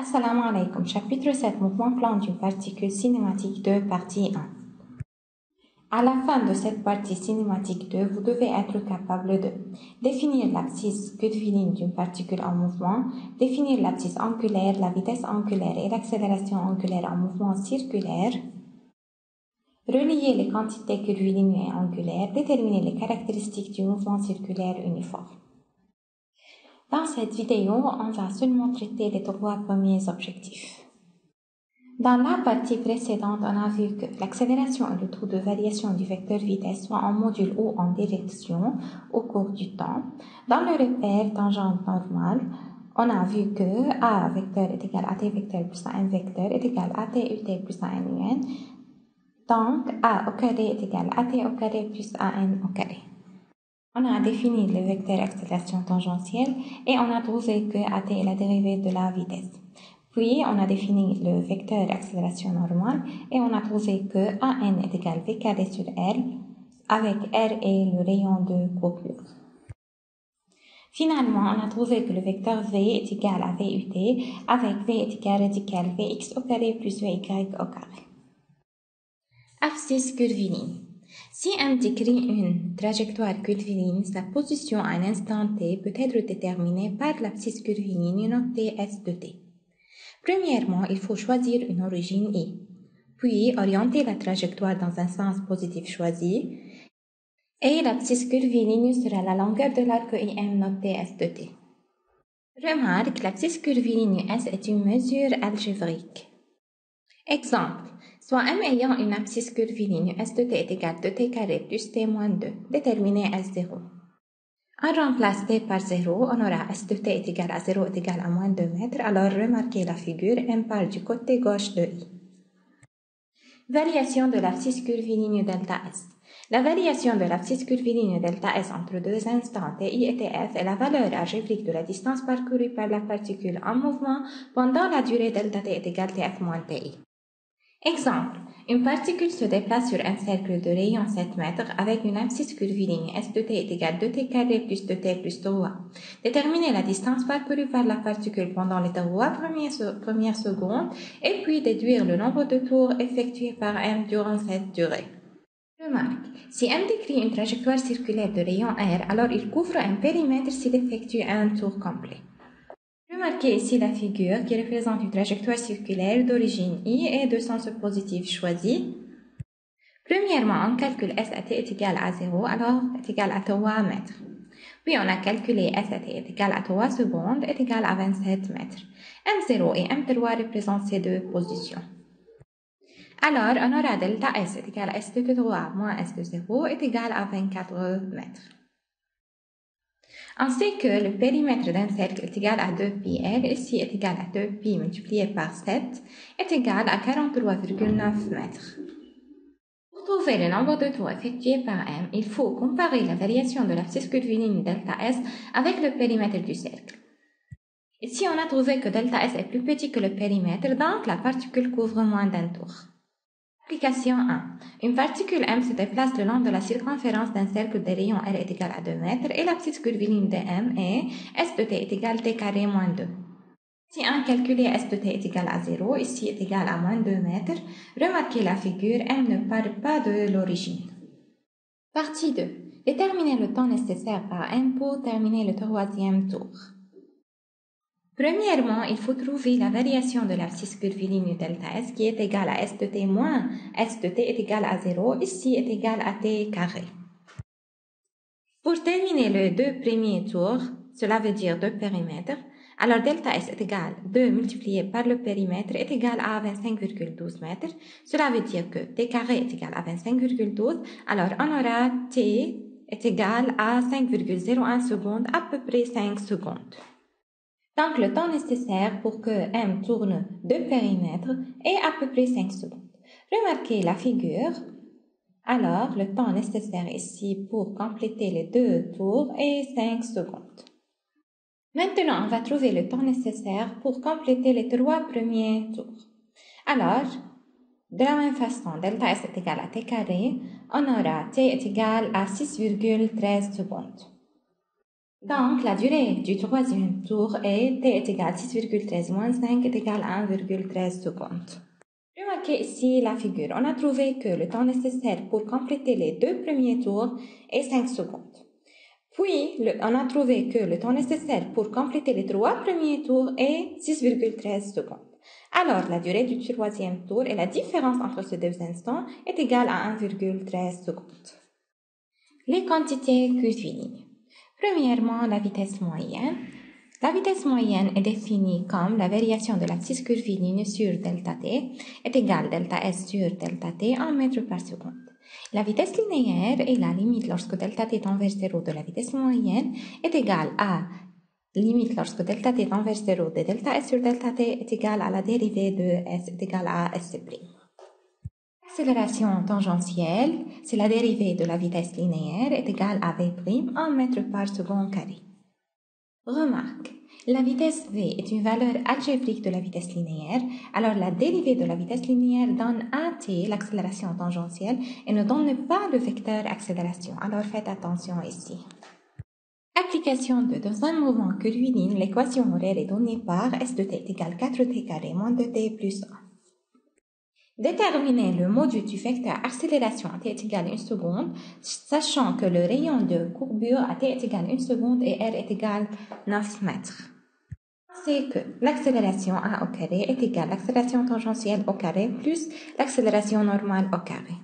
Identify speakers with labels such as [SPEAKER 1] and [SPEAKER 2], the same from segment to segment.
[SPEAKER 1] Assalamu alaikum, chapitre 7, mouvement plan d'une particule cinématique 2, partie 1. À la fin de cette partie cinématique 2, vous devez être capable de définir l'abscisse curviligne d'une particule en mouvement, définir l'abscisse angulaire, la vitesse angulaire et l'accélération angulaire en mouvement circulaire, relier les quantités curvilignes et angulaires, déterminer les caractéristiques du mouvement circulaire uniforme. Dans cette vidéo, on va seulement traiter les trois premiers objectifs. Dans la partie précédente, on a vu que l'accélération et le taux de variation du vecteur vitesse soit en module ou en direction au cours du temps. Dans le repère tangente normale, on a vu que A vecteur est égal à T vecteur plus AN vecteur est égal à TUT plus ANUN. Donc, A au carré est égal à T au carré plus AN au carré. On a défini le vecteur accélération tangentielle et on a trouvé que AT est la dérivée de la vitesse. Puis, on a défini le vecteur accélération normale et on a trouvé que AN est égal V carré sur R avec R et le rayon de courbure. Finalement, on a trouvé que le vecteur V est égal à VUT avec V est égal à radical Vx au carré plus Vy au carré. Abscisse curviligne. Si M décrit une trajectoire curviligne, sa position à un instant t peut être déterminée par l'abscisse curviligne notée S de t. Premièrement, il faut choisir une origine I, puis orienter la trajectoire dans un sens positif choisi, et l'abscisse curviligne sera la longueur de l'arc IM notée S de t. Remarque, l'abscisse curviligne S est une mesure algébrique. Exemple, soit M ayant une abscisse curviligne S de t est égal à 2t carré plus t moins 2, déterminez S0. On remplace t par 0, on aura S de t est égal à 0 est égal à moins 2 mètres, alors remarquez la figure, M part du côté gauche de I. Variation de l'abscisse curviligne delta S. La variation de l'abscisse curviligne delta S entre deux instants TI et TF est la valeur algébrique de la distance parcourue par la particule en mouvement pendant la durée delta t est égale TF moins TI. Exemple, une particule se déplace sur un cercle de rayon 7 mètres avec une abscisse curviligne S de t est égal à 2t carré plus 2t plus 3. Déterminez la distance parcourue par la particule pendant les 3 premières secondes et puis déduire le nombre de tours effectués par M durant cette durée. Remarque, si M décrit une trajectoire circulaire de rayon R, alors il couvre un périmètre s'il effectue un tour complet. Remarquez ici la figure qui représente une trajectoire circulaire d'origine I et de sens positif choisi. Premièrement, on calcule S à t est égal à 0, alors est égal à 3 mètres. Puis on a calculé S à t est égal à 3 secondes est égal à 27 mètres. M0 et M3 représentent ces deux positions. Alors, on aura delta S est égal à S de 3 moins S de 0 est égal à 24 mètres. On sait que le périmètre d'un cercle est égal à 2πr, ici est égal à 2π multiplié par 7, est égal à 43,9 mètres. Pour trouver le nombre de tours effectués par M, il faut comparer la variation de l'abscisse curviligne delta S avec le périmètre du cercle. Ici, on a trouvé que delta S est plus petit que le périmètre, donc la particule couvre moins d'un tour. Application 1. Une particule M se déplace le long de la circonférence d'un cercle de rayon R est égal à 2 mètres et l'abscisse curviligne de M est S de t est égal à t carré moins 2. Si 1 calculé S de t est égal à 0, ici est égal à moins 2 mètres, remarquez la figure, M ne part pas de l'origine. Partie 2. Déterminez le temps nécessaire par M pour terminer le troisième tour. Premièrement, il faut trouver la variation de l'abscisse curviligne delta S qui est égale à S de t moins S de t est égal à 0, ici est égal à t carré. Pour terminer les deux premiers tours, cela veut dire deux périmètres, alors delta S est égal à 2 multiplié par le périmètre est égal à 25,12 mètres, cela veut dire que t carré est égal à 25,12, alors on aura t est égal à 5,01 secondes, à peu près 5 secondes. Donc, le temps nécessaire pour que M tourne de périmètre est à peu près 5 secondes. Remarquez la figure. Alors, le temps nécessaire ici pour compléter les deux tours est 5 secondes. Maintenant, on va trouver le temps nécessaire pour compléter les 3 premiers tours. Alors, de la même façon, delta S est égal à t carré, on aura t est égal à 6,13 secondes. Donc, la durée du troisième tour est t est égal à 6,13 moins 5 est égal à 1,13 secondes. Remarquez ici la figure. On a trouvé que le temps nécessaire pour compléter les deux premiers tours est 5 secondes. Puis, on a trouvé que le temps nécessaire pour compléter les trois premiers tours est 6,13 secondes. Alors, la durée du troisième tour et la différence entre ces deux instants est égale à 1,13 secondes. Les quantités curvilignes. Premièrement, la vitesse moyenne. La vitesse moyenne est définie comme la variation de l'axe curviligne sur delta t est égale à delta s sur delta t en mètres par seconde. La vitesse linéaire est la limite lorsque delta t tend vers 0 de la vitesse moyenne est égale à limite lorsque delta t tend vers 0 de delta s sur delta t est égale à la dérivée de s est égale à sc'. L'accélération tangentielle, c'est la dérivée de la vitesse linéaire est égale à v' en mètres par seconde carré. Remarque, la vitesse v est une valeur algébrique de la vitesse linéaire, alors la dérivée de la vitesse linéaire donne at l'accélération tangentielle et ne donne pas le vecteur accélération, alors faites attention ici. Application dans un mouvement curviligne, l'équation horaire est donnée par s de t est égal à 4t carré moins 2t plus 1. Déterminer le module du vecteur accélération à t est égal à 1 seconde, sachant que le rayon de courbure à t est égal à 1 seconde et r est égal à 9 mètres. C'est que l'accélération a au carré est égale à l'accélération tangentielle au carré plus l'accélération normale au carré.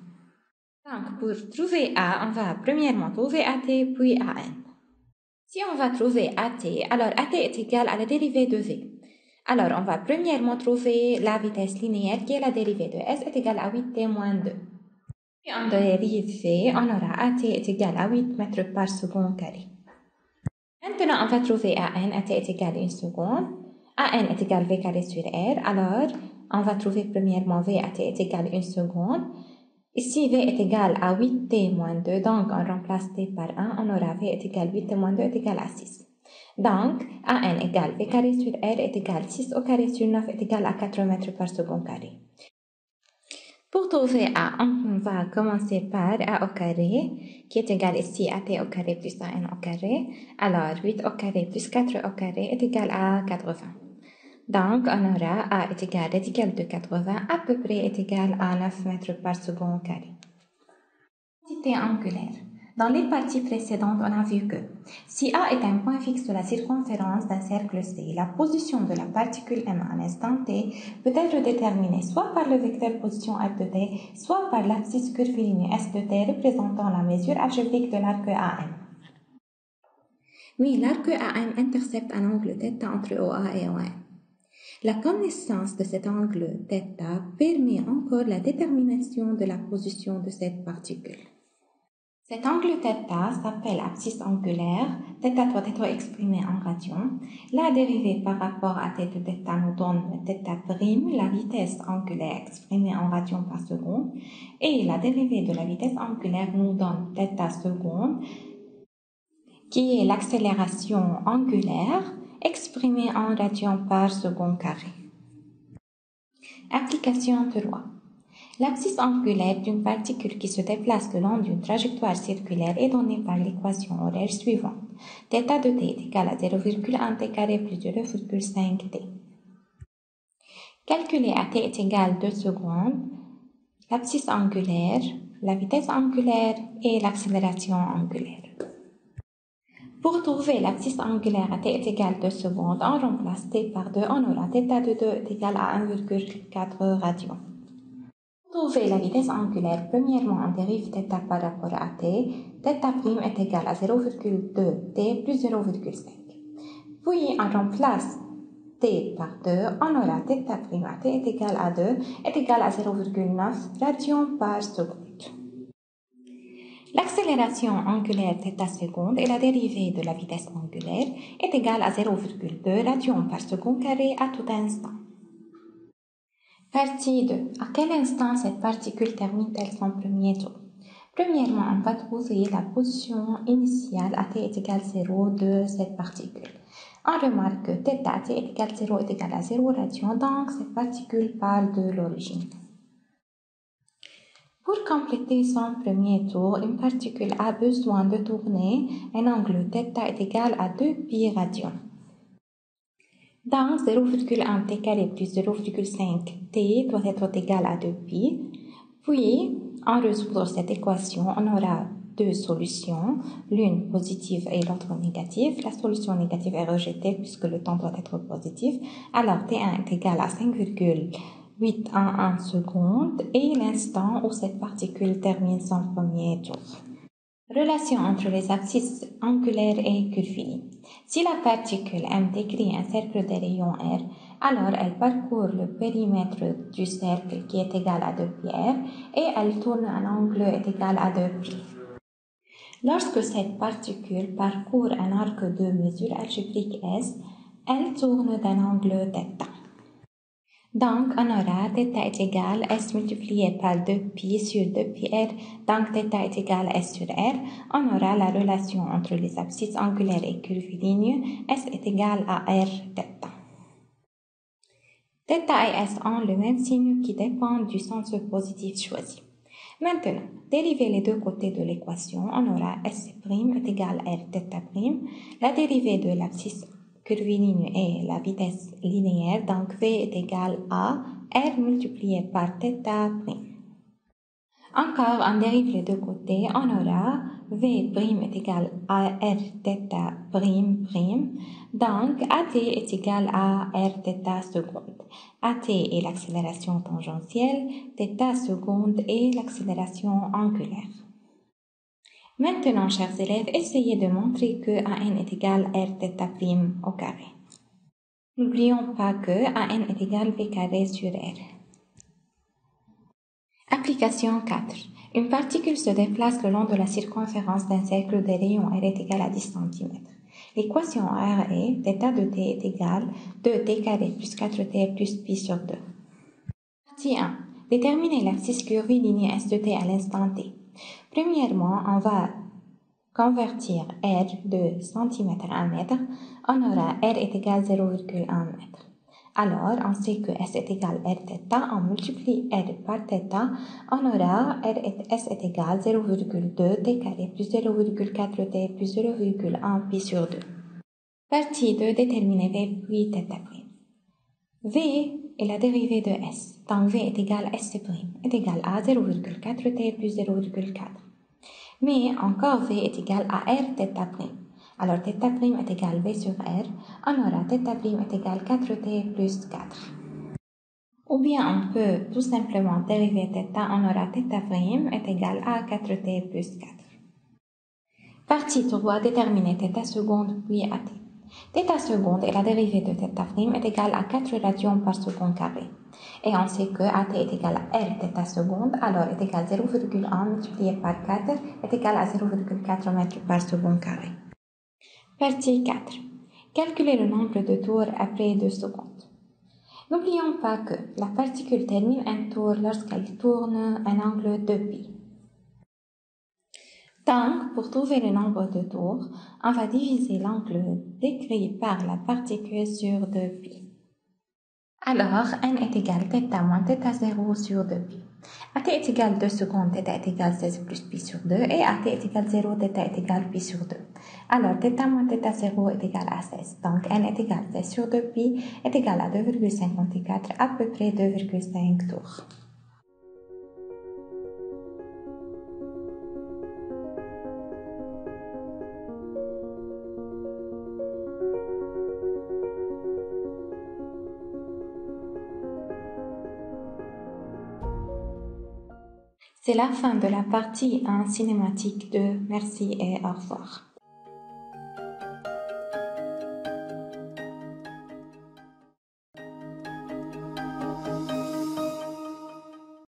[SPEAKER 1] Donc, pour trouver a, on va premièrement trouver at puis an. Si on va trouver at, alors at est égal à la dérivée de v. Alors, on va premièrement trouver la vitesse linéaire qui est la dérivée de s est égale à 8t moins 2. Puis en dérivée, on aura at est égal à 8 mètres par seconde carré. Maintenant, on va trouver an, at est égal à 1 seconde. An est égal à v carré sur r. Alors, on va trouver premièrement v at est égal à 1 seconde. Ici, v est égal à 8t moins 2, donc on remplace t par 1, on aura v est égal à 8t moins 2 est égal à 6. Donc, an égale v carré sur r est égal à 6 au carré sur 9 est égal à 4 mètres par seconde carré. Pour trouver a, on va commencer par a au carré, qui est égal ici à t au carré plus an au carré. Alors, 8 au carré plus 4 au carré est égal à 80. Donc, on aura a est égal à radical de 80 à peu près est égal à 9 mètres par seconde carré. Quantité angulaire. Dans les parties précédentes, on a vu que si A est un point fixe de la circonférence d'un cercle C, la position de la particule M à un instant T peut être déterminée soit par le vecteur position F de T, soit par l'abscisse curviligne S de T représentant la mesure algébrique de l'arc AM. Oui, l'arc AM intercepte un angle θ entre OA et OM. La connaissance de cet angle θ permet encore la détermination de la position de cette particule. Cet angle θ s'appelle abscisse angulaire. Θ doit être exprimé en radians. La dérivée par rapport à θ de θ nous donne θ', la vitesse angulaire exprimée en radians par seconde. Et la dérivée de la vitesse angulaire nous donne θ seconde, qui est l'accélération angulaire exprimée en radians par seconde carré. Application 3. L'abscisse angulaire d'une particule qui se déplace le long d'une trajectoire circulaire est donnée par l'équation horaire suivante. θ de t est égal à 0,1t carré plus 0,5t. Calculer à t est égal à 2 secondes, l'abscisse angulaire, la vitesse angulaire et l'accélération angulaire. Pour trouver l'abscisse angulaire à t est égal à 2 secondes, on remplace t par 2, on aura θ de 2 est égal à 1,4 radians. Pour trouver la vitesse angulaire, premièrement, on dérive θ par rapport à t. θ' est égal à 0,2t plus 0,5. Puis, on remplace t par 2, on aura θ' à t est égal à 2 est égal à 0,9 radians par seconde. L'accélération angulaire θ seconde et la dérivée de la vitesse angulaire est égale à 0,2 radians par seconde carré à tout instant. Partie 2. À quel instant cette particule termine-t-elle son premier tour? Premièrement, on va trouver la position initiale à t est égal à 0 de cette particule. On remarque que θ à t est égal à 0 est égal à 0 radian, donc cette particule part de l'origine. Pour compléter son premier tour, une particule a besoin de tourner un angle θ est égal à 2π radians. Donc, 0,1 t carré plus 0,5 t doit être égal à 2π. Puis, en résoudre cette équation, on aura deux solutions, l'une positive et l'autre négative. La solution négative est rejetée puisque le temps doit être positif. Alors, T1 est égal à 5,811 secondes et l'instant où cette particule termine son premier tour. Relation entre les abscisses angulaires et curviligne. Si la particule M décrit un cercle de rayon R, alors elle parcourt le périmètre du cercle qui est égal à 2πr et elle tourne un angle est égal à 2π. Lorsque cette particule parcourt un arc de mesure algébrique S, elle tourne d'un angle θ. Donc, on aura θ est égal à S multiplié par 2π sur 2πr, donc θ est égal à S sur R. On aura la relation entre les abscisses angulaires et curvilignes, S est égal à R θ. Θ et S ont le même signe qui dépend du sens positif choisi. Maintenant, dériver les deux côtés de l'équation, on aura S' est égal à R θ'. La dérivée de l'abscisse curviligne est la vitesse linéaire, donc V est égal à R multiplié par θ'. Encore, on dérive les deux côtés, on aura V' est égal à R θ', donc AT est égal à R θ seconde. AT est l'accélération tangentielle, θ seconde est l'accélération angulaire. Maintenant, chers élèves, essayez de montrer que AN est égal à R θ' au carré. N'oublions pas que AN est égal V carré sur R. Application 4. Une particule se déplace le long de la circonférence d'un cercle de rayon R est égal à 10 cm. L'équation R est θ de t est égal à 2t carré plus 4t plus π sur 2. Partie 1. Déterminer l'abscisse curviligne S de t à l'instant t. Premièrement, on va convertir R de cm à mètre. On aura R est égal à 0,1 m. Alors, on sait que S est égal à R θ, on multiplie R par θ, on aura S est égal à 0,2 t carré plus 0,4 t plus 0,1 π sur 2. Partie 2, déterminer V puis θ'. V est la dérivée de S, donc V est égal à S' est égal à 0,4 t plus 0,4. Mais encore V est égal à R θ'. Alors, θ' est égal à V sur R, on aura θ' est égal à 4t plus 4. Ou bien on peut tout simplement dériver θ, on aura θ' est égal à 4t plus 4. Partie 3, déterminer θ seconde puis AT. Θ seconde et la dérivée de θ' est égale à 4 radians par seconde carré. Et on sait que AT est égal à R θ seconde, alors est égal à 0,1 multiplié par 4 est égal à 0,4 mètres par seconde carré. Partie 4. Calculer le nombre de tours après 2 secondes. N'oublions pas que la particule termine un tour lorsqu'elle tourne un angle de π. Donc, pour trouver le nombre de tours, on va diviser l'angle décrit par la particule sur 2π. Alors, n est égal à θ moins θ0 sur 2π. AT est égal à 2 secondes, θ est égal à 16 plus π sur 2, et AT est égal à 0, θ est égal à π sur 2. Alors, θ moins θ0 est égal à 16. Donc, n est égal à 16 sur 2π est égal à 2,54, à peu près 2,5 tours. C'est la fin de la partie 1 cinématique 2. Merci et au revoir.